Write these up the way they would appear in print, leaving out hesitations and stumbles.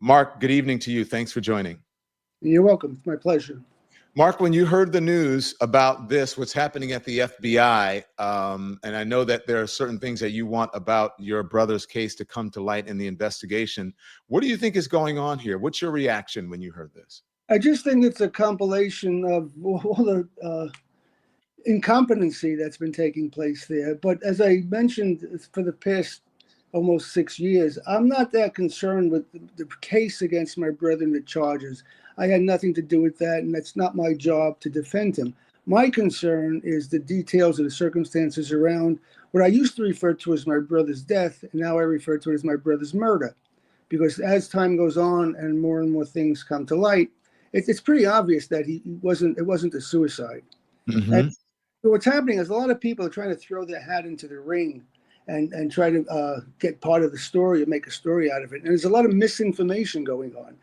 Mark, good evening to you. Thanks for joining. You're welcome. It's my pleasure. Mark, when you heard the news about this, what's happening at the FBI, and I know that there are certain things that you want about your brother's case to come to light in the investigation. What do you think is going on here? What's your reaction when you heard this? I just think it's a compilation of all the incompetency that's been taking place there. But as I mentioned, for the past almost 6 years, I'm not that concerned with the case against my brother and the charges. I had nothing to do with that, and that's not my job to defend him. My concern is the details of the circumstances around what I used to refer to as my brother's death, and now I refer to it as my brother's murder. Because as time goes on and more things come to light, it's pretty obvious that it wasn't a suicide. Mm-hmm. And what's happening is a lot of people are trying to throw their hat into the ring and try to get part of the story or make a story out of it. And there's a lot of misinformation going on.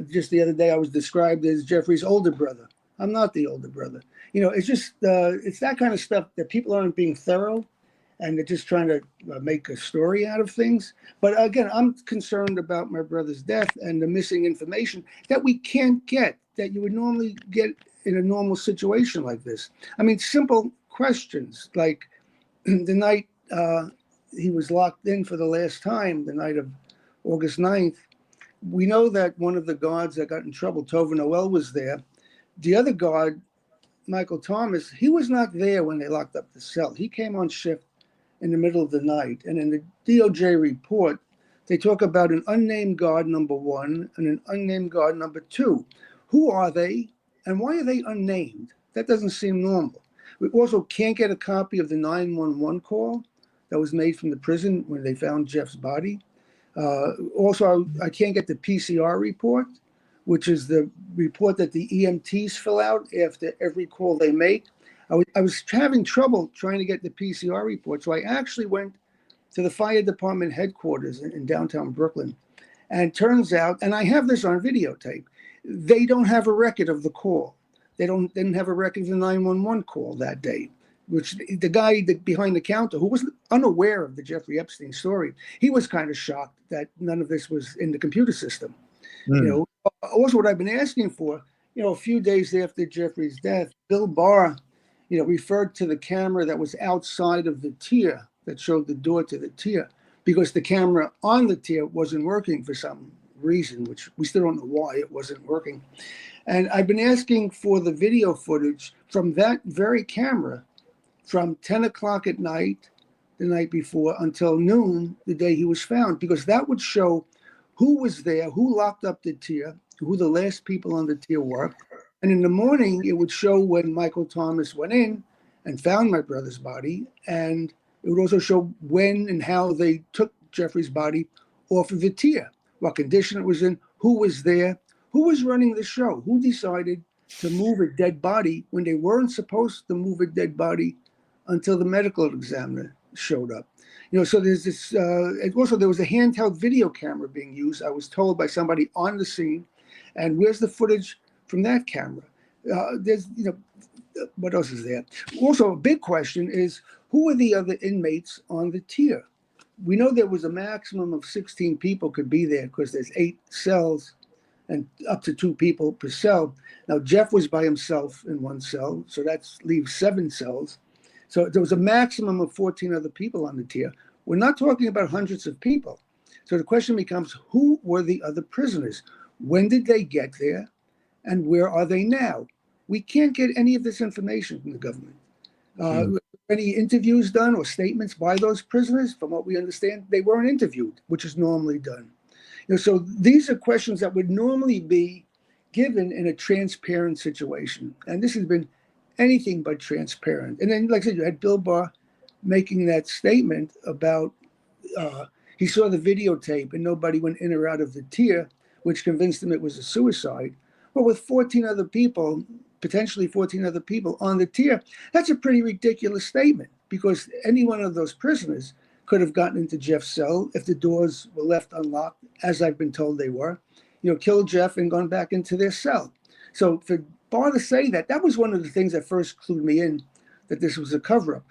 Just the other day I was described as Jeffrey's older brother. I'm not the older brother. It's just it's that kind of stuff that people aren't being thorough, and they're just trying to make a story out of things. But again, I'm concerned about my brother's death and the missing information that we can't get, that you would normally get in a normal situation like this. I mean, simple questions like the night he was locked in for the last time, the night of August 9th, we know that one of the guards that got in trouble, Tova Noel, was there. The other guard, Michael Thomas, he was not there when they locked up the cell. He came on shift in the middle of the night. And in the DOJ report, they talk about an unnamed guard number 1 and an unnamed guard number 2. Who are they and why are they unnamed? That doesn't seem normal. We also can't get a copy of the 911 call that was made from the prison when they found Jeff's body. Also, I can't get the PCR report, which is the report that the EMTs fill out after every call they make. I was having trouble trying to get the PCR report, so I actually went to the fire department headquarters in downtown Brooklyn. And it turns out, and I have this on videotape, they don't have a record of the call. They didn't have a record of the 911 call that day, which the guy behind the counter, who was unaware of the Jeffrey Epstein story, he was kind of shocked that none of this was in the computer system. Also what I've been asking for, a few days after Jeffrey's death, Bill Barr, referred to the camera that was outside of the tier that showed the door to the tier, because the camera on the tier wasn't working for some reason, which we still don't know why it wasn't working. And I've been asking for the video footage from that very camera from 10 o'clock at night, the night before, until noon, the day he was found, because that would show who was there, who locked up the tier, who the last people on the tier were. And in the morning, it would show when Michael Thomas went in and found my brother's body. And it would also show when and how they took Jeffrey's body off of the tier, what condition it was in, who was there, who was running the show, who decided to move a dead body when they weren't supposed to move a dead body until the medical examiner showed up. So there's this, also there was a handheld video camera being used, I was told by somebody on the scene. And where's the footage from that camera? There's, what else is there? Also, a big question is, who are the other inmates on the tier? We know there was a maximum of 16 people could be there because there's 8 cells and up to 2 people per cell. Now, Jeff was by himself in one cell, so that leaves 7 cells. So there was a maximum of 14 other people on the tier. We're not talking about hundreds of people. So the question becomes, who were the other prisoners? When did they get there? And where are they now? We can't get any of this information from the government. Any interviews done or statements by those prisoners? From what we understand, they weren't interviewed, which is normally done. So these are questions that would normally be given in a transparent situation. And this has been anything but transparent. And then, like I said, you had Bill Barr making that statement about he saw the videotape and nobody went in or out of the tier, which convinced him it was a suicide. Well, with 14 other people, potentially 14 other people on the tier, that's a pretty ridiculous statement, because any one of those prisoners could have gotten into Jeff's cell if the doors were left unlocked, as I've been told they were, killed Jeff and gone back into their cell. So for Barr to say that, that was one of the things that first clued me in that this was a cover-up.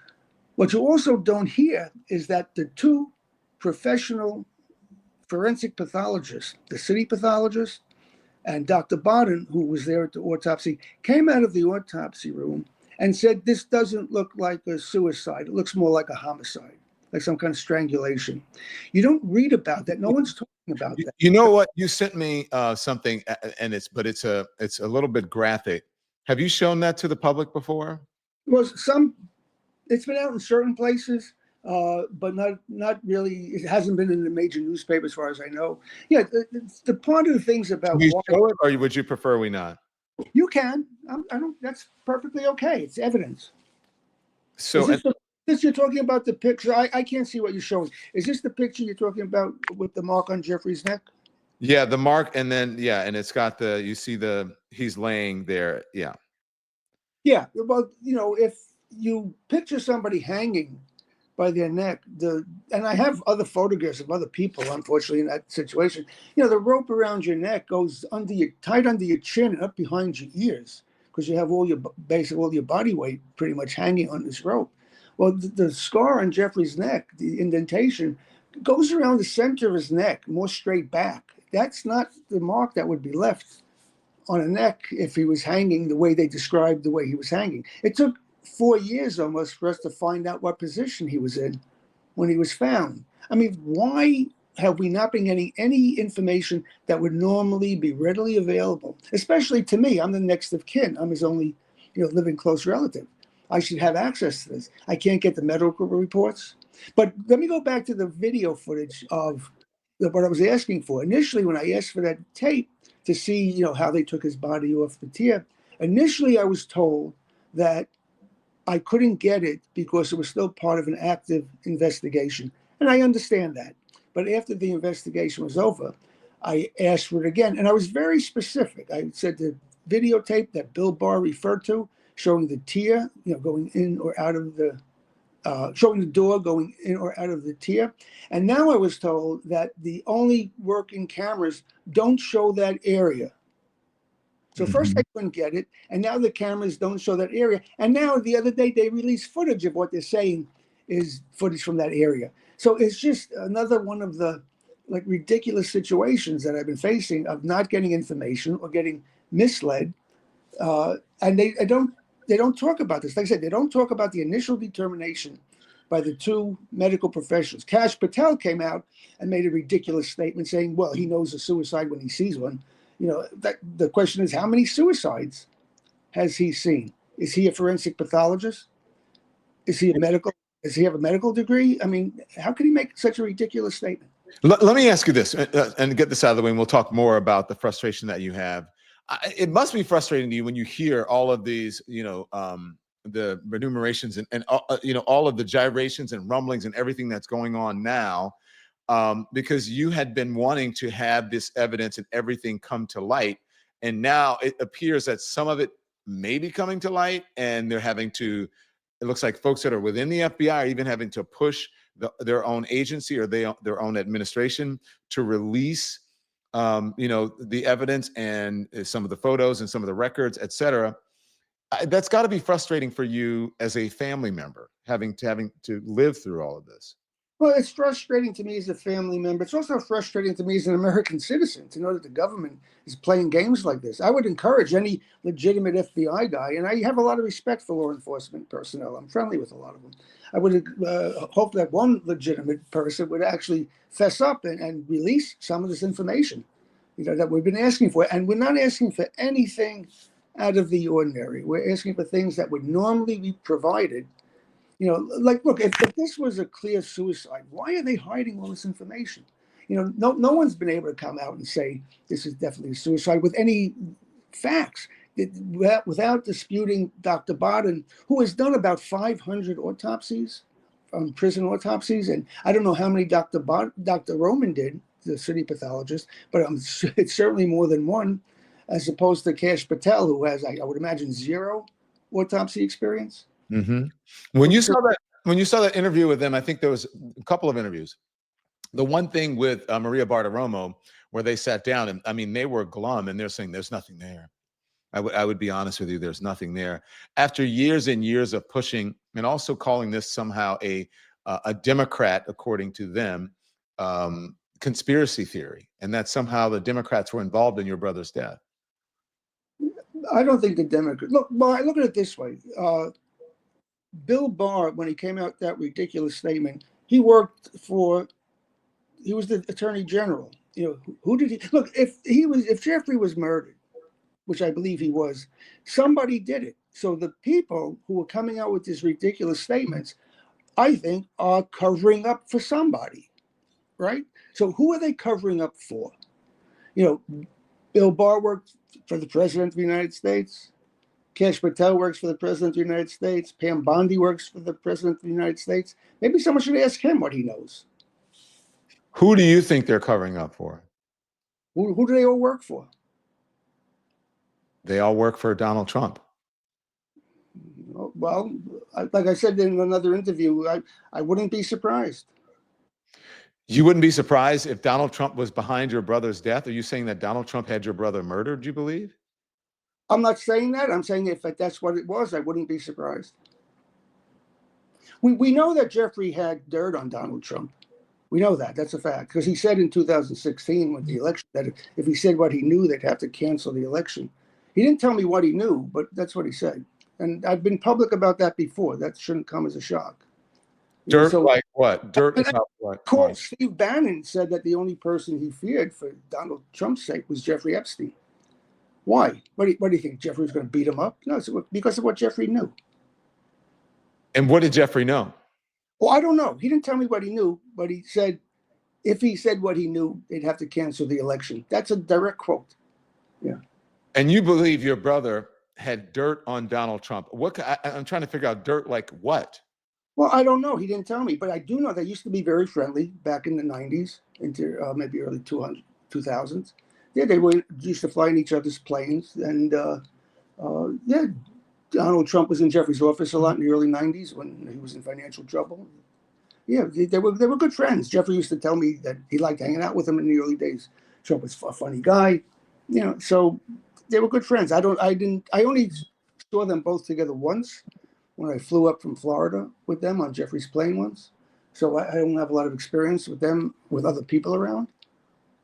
What you also don't hear is that the 2 professional forensic pathologist, the city pathologist, and Dr. Barton, who was there at the autopsy, came out of the autopsy room and said, this doesn't look like a suicide. It looks more like a homicide, like some kind of strangulation. You don't read about that. No one's talking about that. You know what? You sent me something, and it's a little bit graphic. Have you shown that to the public before? Well, it's been out in certain places, but not really. It hasn't been in the major newspaper as far as I know. Yeah, the part of the things about Can we why show it, or would you prefer we not? you can, I don't. That's perfectly okay. It's evidence. So This you're talking about the picture? I can't see what you're showing. Is this the picture you're talking about with the mark on Jeffrey's neck? yeah, the mark, and then and it's got you see he's laying there. Yeah. Yeah. Well, if you picture somebody hanging by their neck, and I have other photographs of other people, unfortunately, in that situation. The rope around your neck goes tight under your chin and up behind your ears, because you have all your body weight pretty much hanging on this rope. Well, the scar on Jeffrey's neck, the indentation, goes around the center of his neck, more straight back. That's not the mark that would be left on a neck if he was hanging the way they described the way he was hanging. It took 4 years almost for us to find out what position he was in when he was found. I mean, why have we not been getting any information that would normally be readily available? Especially to me, I'm the next of kin. I'm his only, living close relative. I should have access to this. I can't get the medical reports. But let me go back to the video footage of what I was asking for. Initially, when I asked for that tape to see, how they took his body off the tier, initially I was told that I couldn't get it because it was still part of an active investigation. And I understand that. But after the investigation was over, I asked for it again. And I was very specific. I said the videotape that Bill Barr referred to, showing the tier, going in or out of showing the door going in or out of the tier. And now I was told that the only working cameras don't show that area. So first I couldn't get it, and now the cameras don't show that area. And now the other day they released footage of what they're saying is footage from that area. So it's just another one of the ridiculous situations that I've been facing of not getting information or getting misled. And they don't talk about this. Like I said, they don't talk about the initial determination by the two medical professionals. Kash Patel came out and made a ridiculous statement saying, well, he knows a suicide when he sees one. The question is, how many suicides has he seen? Is he a forensic pathologist? Does he have a medical degree? I mean, how can he make such a ridiculous statement? Let me ask you this, and get this out of the way, and we'll talk more about the frustration that you have. It must be frustrating to you when you hear all of these, the remunerations and all of the gyrations and rumblings and everything that's going on now, because you had been wanting to have this evidence and everything come to light. And now it appears that some of it may be coming to light, and they're having to, it looks like folks that are within the FBI are even having to push their own agency or their own administration to release, the evidence and some of the photos and some of the records, et cetera. That's got to be frustrating for you as a family member, having to live through all of this. Well, it's frustrating to me as a family member. It's also frustrating to me as an American citizen to know that the government is playing games like this. I would encourage any legitimate FBI guy, and I have a lot of respect for law enforcement personnel. I'm friendly with a lot of them. I would hope that one legitimate person would actually fess up and release some of this information, that we've been asking for. And we're not asking for anything out of the ordinary. We're asking for things that would normally be provided. Look, if this was a clear suicide, why are they hiding all this information? No one's been able to come out and say this is definitely a suicide with any facts, without disputing Dr. Barton, who has done about 500 autopsies, prison autopsies, and I don't know how many Dr. Roman did, the city pathologist, but it's certainly more than one, as opposed to Kash Patel, who has, I would imagine, 0 autopsy experience. Mm-hmm. When you saw that interview with them, I think there was a couple of interviews. The one thing with Maria Bartiromo, where they sat down, and I mean, they were glum, and they're saying there's nothing there. I would be honest with you, there's nothing there. After years and years of pushing, and also calling this somehow a Democrat, according to them, conspiracy theory, and that somehow the Democrats were involved in your brother's death. I don't think the Democrats look. Well, I look at it this way. Bill Barr, when he came out with that ridiculous statement, he was the attorney general. You know, who did he look? If Jeffrey was murdered, which I believe he was, somebody did it. So the people who were coming out with these ridiculous statements, I think, are covering up for somebody, right? So who are they covering up for? You know, Bill Barr worked for the president of the United States. Kash Patel works for the president of the United States. Pam Bondi works for the president of the United States. Maybe someone should ask him what he knows. Who do you think they're covering up for? Who do they all work for? They all work for Donald Trump. Well, like I said in another interview, I wouldn't be surprised. You wouldn't be surprised if Donald Trump was behind your brother's death? Are you saying that Donald Trump had your brother murdered, you believe? I'm not saying that. I'm saying if that's what it was, I wouldn't be surprised. We know that Jeffrey had dirt on Donald Trump. We know that. That's a fact. Because he said in 2016 with the election that if he said what he knew, they'd have to cancel the election. He didn't tell me what he knew, but that's what he said. And I've been public about that before. That shouldn't come as a shock. Dirt like what? Dirt about what? Cool. Steve Bannon said that the only person he feared for Donald Trump's sake was Jeffrey Epstein. Why? What do you think? Jeffrey was going to beat him up? No, it's because of what Jeffrey knew. And what did Jeffrey know? Well, I don't know. He didn't tell me what he knew, but he said if he said what he knew, they'd have to cancel the election. That's a direct quote. Yeah. And you believe your brother had dirt on Donald Trump. I'm trying to figure out dirt like what? Well, I don't know. He didn't tell me, but I do know they used to be very friendly back in the 90s into maybe early 2000s. Yeah, they used to fly in each other's planes. And yeah, Donald Trump was in Jeffrey's office a lot in the early 90s when he was in financial trouble. Yeah, they were good friends. Jeffrey used to tell me that he liked hanging out with him in the early days. Trump was a funny guy, you know, so they were good friends. I only saw them both together once when I flew up from Florida with them on Jeffrey's plane once. So I don't have a lot of experience with them, with other people around,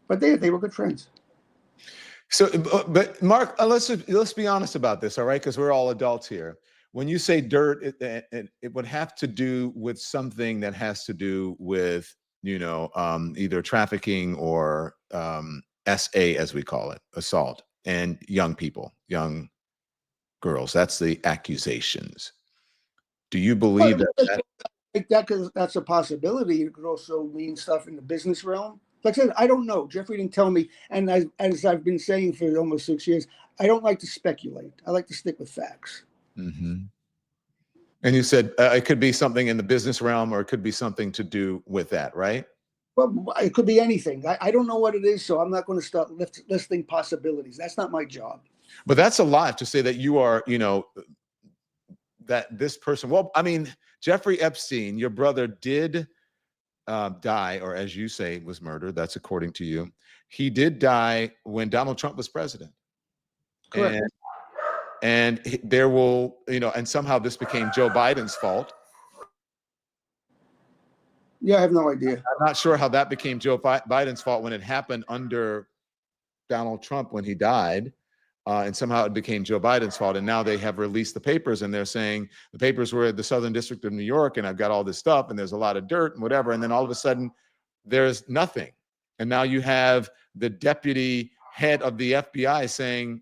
but they were good friends. So, but Mark, let's be honest about this, all right? Because we're all adults here. When you say dirt, it would have to do with something that has to do with, you know, either trafficking or SA, as we call it, assault, and young people, young girls. That's the accusations. Do you believe that? Because that's a possibility. It could also mean stuff in the business realm. Like I said, I don't know. Jeffrey didn't tell me. And as I've been saying for almost 6 years, I don't like to speculate. I like to stick with facts. Mm-hmm. And you said it could be something in the business realm, or it could be something to do with that, right? Well, it could be anything. I don't know what it is, so I'm not going to start listing possibilities. That's not my job. But that's a lot to say that you are, you know, that this person. Well, I mean, Jeffrey Epstein, your brother, did die, or as you say, was murdered. That's according to you. He did die when Donald Trump was president. Correct. And there will, you know, and somehow this became Joe Biden's fault. Yeah, I have no idea. I'm not sure how that became Joe Biden's fault when it happened under Donald Trump when he died. And somehow it became Joe Biden's fault. And now they have released the papers, and they're saying the papers were at the Southern District of New York, and I've got all this stuff, and there's a lot of dirt and whatever. And then all of a sudden there's nothing. And now you have the deputy head of the FBI saying,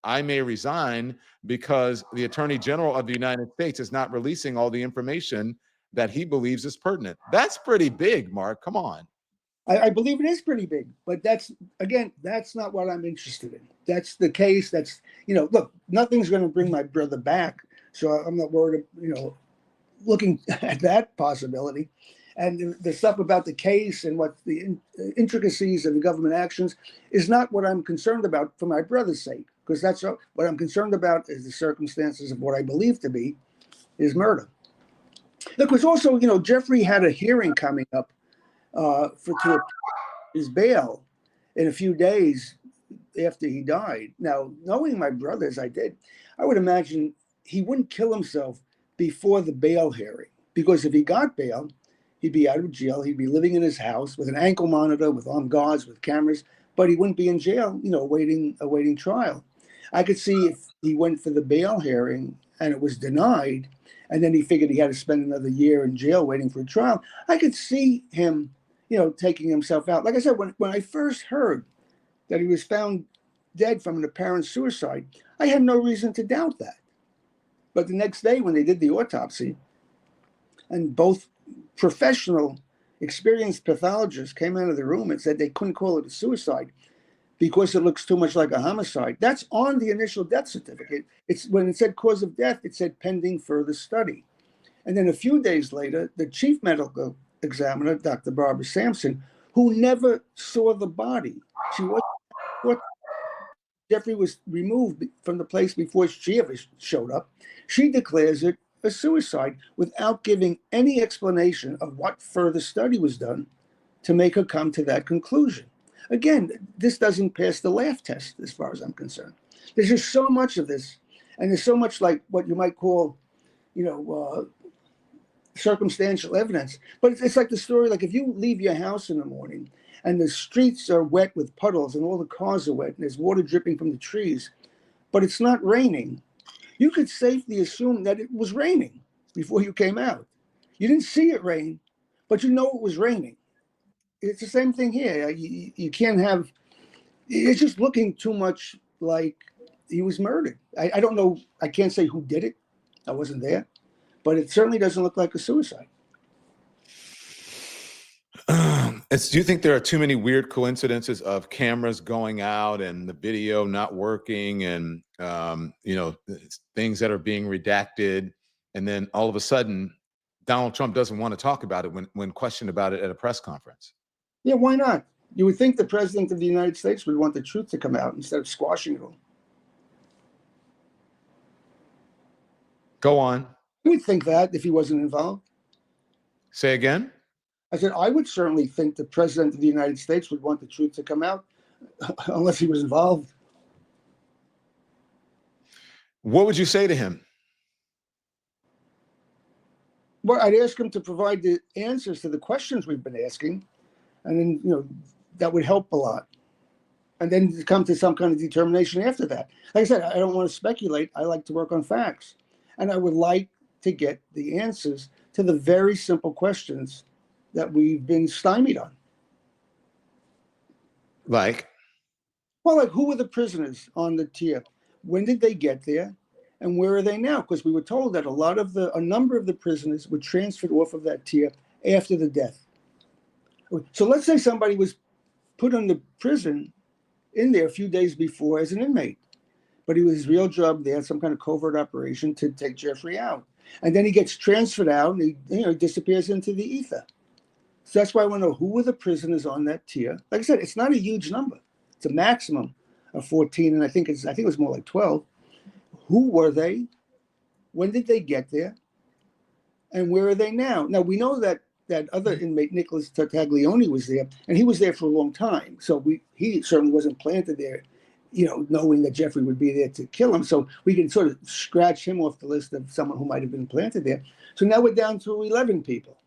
I may resign because the Attorney General of the United States is not releasing all the information that he believes is pertinent. That's pretty big, Mark. Come on. I believe it is pretty big, but that's not what I'm interested in. That's the case. That's, you know, look, nothing's going to bring my brother back. So I'm not worried, you know, looking at that possibility. And the stuff about the case and what the intricacies of the government actions is not what I'm concerned about for my brother's sake, because that's what I'm concerned about is the circumstances of what I believe to be his murder. Look, was also, you know, Jeffrey had a hearing coming up to his bail in a few days after he died. Now, knowing my brother as I did, I would imagine he wouldn't kill himself before the bail hearing, because if he got bail, He'd be out of jail. He'd be living in his house with an ankle monitor, with armed guards, with cameras, but he wouldn't be in jail, awaiting trial. I could see if he went for the bail hearing and it was denied, and then he figured he had to spend another year in jail waiting for a trial. I could see him, taking himself out. Like I said, when I first heard that he was found dead from an apparent suicide, I had no reason to doubt that. But the next day, when they did the autopsy, and both professional, experienced pathologists came out of the room and said they couldn't call it a suicide because it looks too much like a homicide. That's on the initial death certificate. It's when it said cause of death, it said pending further study. And then a few days later, the chief medical examiner, Dr. Barbara Sampson, who never saw the body, she was Jeffrey was removed from the place before she ever showed up. She declares it a suicide without giving any explanation of what further study was done to make her come to that conclusion. Again, this doesn't pass the laugh test as far as I'm concerned. There's just so much of this, and there's so much like what you might call, circumstantial evidence. But it's like the story, like if you leave your house in the morning and the streets are wet with puddles and all the cars are wet and there's water dripping from the trees, but it's not raining, you could safely assume that it was raining before you came out. You didn't see it rain, but you know it was raining. It's the same thing here. You can't have, it's just looking too much like he was murdered. I don't know, I can't say who did it. I wasn't there, but it certainly doesn't look like a suicide. Do you think there are too many weird coincidences of cameras going out and the video not working and, things that are being redacted, and then all of a sudden Donald Trump doesn't want to talk about it when questioned about it at a press conference? Yeah, why not? You would think the president of the United States would want the truth to come out instead of squashing it all. Go on. I would think that if he wasn't involved. Say again? I said, I would certainly think the president of the United States would want the truth to come out unless he was involved. What would you say to him? Well, I'd ask him to provide the answers to the questions we've been asking. And then, that would help a lot. And then to come to some kind of determination after that. Like I said, I don't want to speculate. I like to work on facts. And I would like to get the answers to the very simple questions that we've been stymied on. Like? Well, like who were the prisoners on the tier? When did they get there? And where are they now? Because we were told that a number of the prisoners were transferred off of that tier after the death. So let's say somebody was put in the prison in there a few days before as an inmate, but it was his real job there, some kind of covert operation to take Jeffrey out. And then he gets transferred out and he disappears into the ether. So that's why I want to know who were the prisoners on that tier. Like I said, it's not a huge number. It's a maximum of 14, and I think it was more like 12. Who were they? When did they get there? And where are they now? Now, we know that other inmate, Nicholas Tartaglione, was there, and he was there for a long time. So he certainly wasn't planted there, knowing that Jeffrey would be there to kill him. So we can sort of scratch him off the list of someone who might have been planted there. So now we're down to 11 people.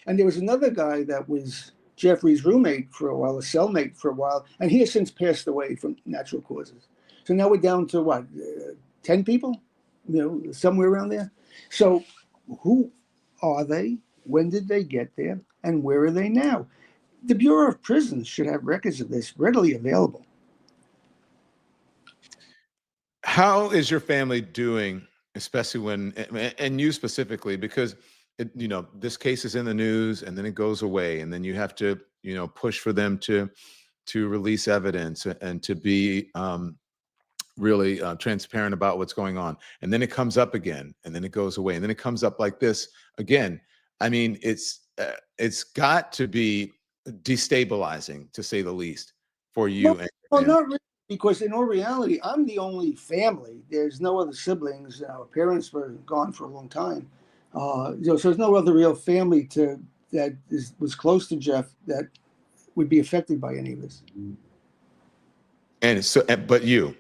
And there was another guy that was Jeffrey's roommate for a while, a cellmate for a while, and he has since passed away from natural causes. So now we're down to 10 people, somewhere around there. So who are they? When did they get there? And where are they now? The Bureau of Prisons should have records of this readily available. How is your family doing, especially and you specifically, because this case is in the news and then it goes away, and then you have to, push for them to release evidence and to be really transparent about what's going on. And then it comes up again, and then it goes away, and then it comes up like this again. I mean, it's got to be destabilizing, to say the least, for you. Well, not really, because in all reality, I'm the only family. There's no other siblings. Our parents were gone for a long time. So there's no other real family that was close to Jeff that would be affected by any of this. And so, but you?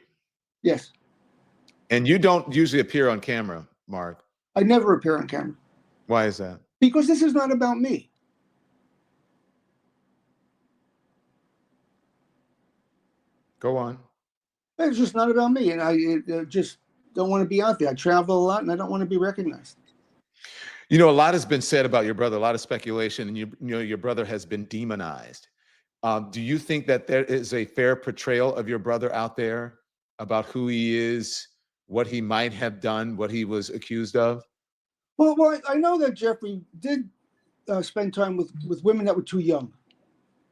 Yes. And you don't usually appear on camera, Mark? I never appear on camera. Why is that? Because this is not about me. Go on. It's just not about me, and I just don't want to be out there. I travel a lot, and I don't want to be recognized. You know, a lot has been said about your brother, a lot of speculation, and you know your brother has been demonized. Do you think that there is a fair portrayal of your brother out there about who he is, what he might have done, what he was accused of? Well, I know that Jeffrey did spend time with women that were too young.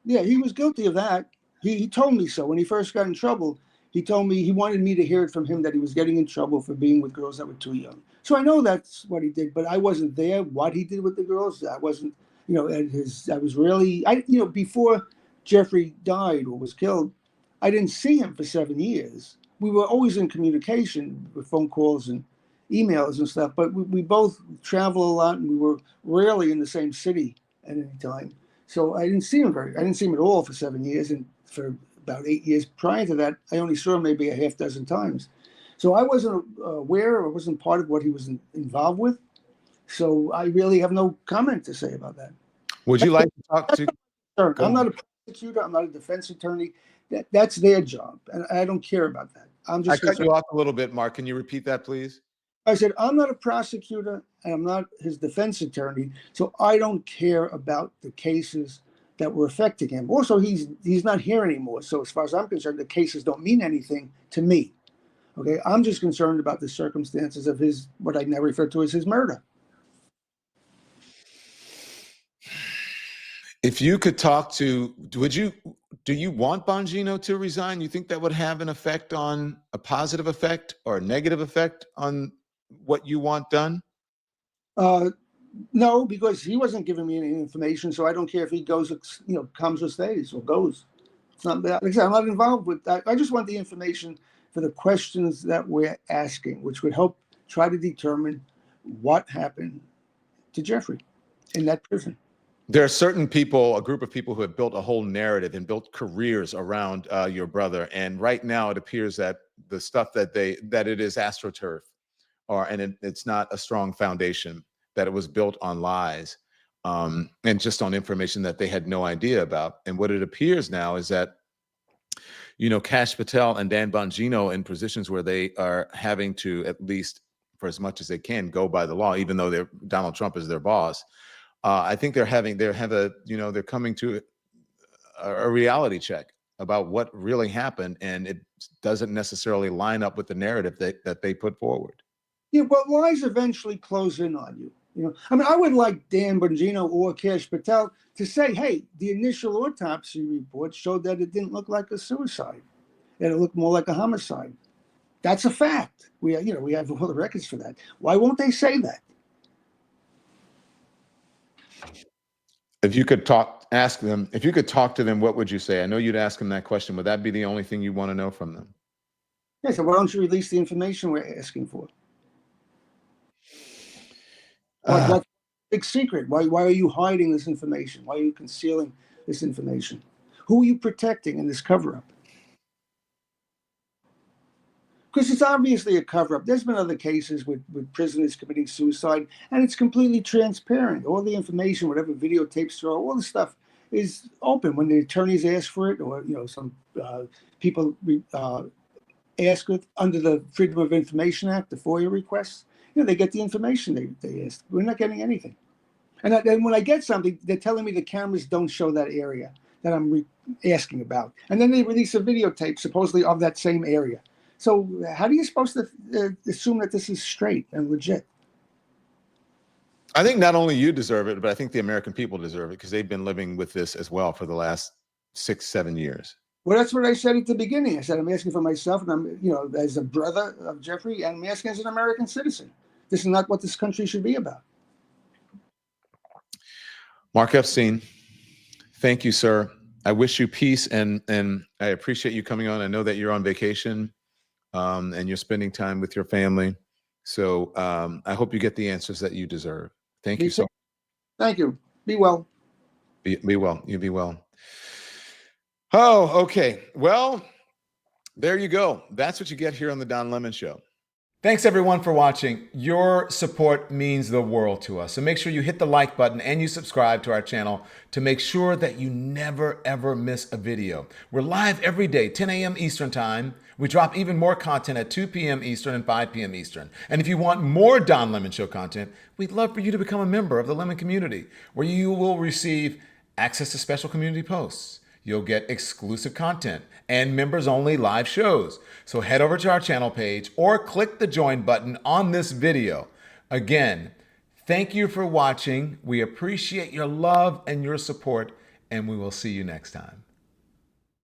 Yeah, he was guilty of that. He told me so when he first got in trouble. He told me he wanted me to hear it from him that he was getting in trouble for being with girls that were too young. So I know that's what he did, but I wasn't there. What he did with the girls, I wasn't. At his. I was really. Before Jeffrey died or was killed, I didn't see him for 7 years. We were always in communication with phone calls and emails and stuff, but we both travel a lot, and we were rarely in the same city at any time. So I didn't see him at all for 7 years, and for about 8 years prior to that, I only saw him maybe a half dozen times. So I wasn't aware or wasn't part of what he was involved with. So I really have no comment to say about that. Would you like to talk to? I'm not a prosecutor. I'm not a defense attorney. That's their job, and I don't care about that. I'm just. I cut you off a little bit, Mark. Can you repeat that, please? I said, I'm not a prosecutor and I'm not his defense attorney, so I don't care about the cases that were affecting him. Also, he's not here anymore. So as far as I'm concerned, the cases don't mean anything to me. Okay, I'm just concerned about the circumstances of his, what I now refer to as his murder. If you could talk to, do you want Bongino to resign? You think that would have an effect on a positive effect or a negative effect on what you want done? No, because he wasn't giving me any information, so I don't care if he goes, comes or stays or goes. It's not, like I said, I'm not involved with that. I just want the information for the questions that we're asking, which would help try to determine what happened to Jeffrey in that prison. There are certain people, a group of people who have built a whole narrative and built careers around your brother. And right now it appears that the stuff that it is AstroTurf, and it's not a strong foundation, that it was built on lies, and just on information that they had no idea about. And what it appears now is that, Kash Patel and Dan Bongino in positions where they are having to, at least for as much as they can, go by the law, even though Donald Trump is their boss. I think they're coming to a reality check about what really happened, and it doesn't necessarily line up with the narrative that they put forward. Yeah, but lies eventually close in on you. I would like Dan Bongino or Kash Patel to say, hey, the initial autopsy report showed that it didn't look like a suicide, that it looked more like a homicide. That's a fact. We have all the records for that. Why won't they say that? If you could talk to them, what would you say? I know you'd ask them that question. Would that be the only thing you want to know from them? Yeah, so why don't you release the information we're asking for? What's a big secret? Why are you hiding this information? Why are you concealing this information? Who are you protecting in this cover-up? Because it's obviously a cover-up. There's been other cases with prisoners committing suicide, and it's completely transparent. All the information, whatever videotapes are, all the stuff is open when the attorneys ask for it, or some people ask it under the Freedom of Information Act, the FOIA requests. They get the information they ask. We're not getting anything. And then when I get something, they're telling me the cameras don't show that area that I'm asking about. And then they release a videotape supposedly of that same area. So how are you supposed to assume that this is straight and legit? I think not only you deserve it, but I think the American people deserve it, because they've been living with this as well for the last 6-7 years. Well, that's what I said at the beginning. I said, I'm asking for myself, and I'm, as a brother of Jeffrey, and I'm asking as an American citizen. This is not what this country should be about. Mark Epstein, thank you, sir. I wish you peace, and I appreciate you coming on. I know that you're on vacation, and you're spending time with your family. So I hope you get the answers that you deserve. Thank you so much. Thank you. Be well. Be well. You be well. Oh, okay. Well, there you go. That's what you get here on the Don Lemon Show. Thanks everyone for watching. Your support means the world to us. So make sure you hit the like button and you subscribe to our channel to make sure that you never ever miss a video. We're live every day, 10 a.m. Eastern time. We drop even more content at 2 p.m. Eastern and 5 p.m. Eastern. And if you want more Don Lemon Show content, we'd love for you to become a member of the Lemon community, where you will receive access to special community posts. You'll get exclusive content and members only live shows. So head over to our channel page or click the join button on this video. Again, thank you for watching. We appreciate your love and your support, and we will see you next time.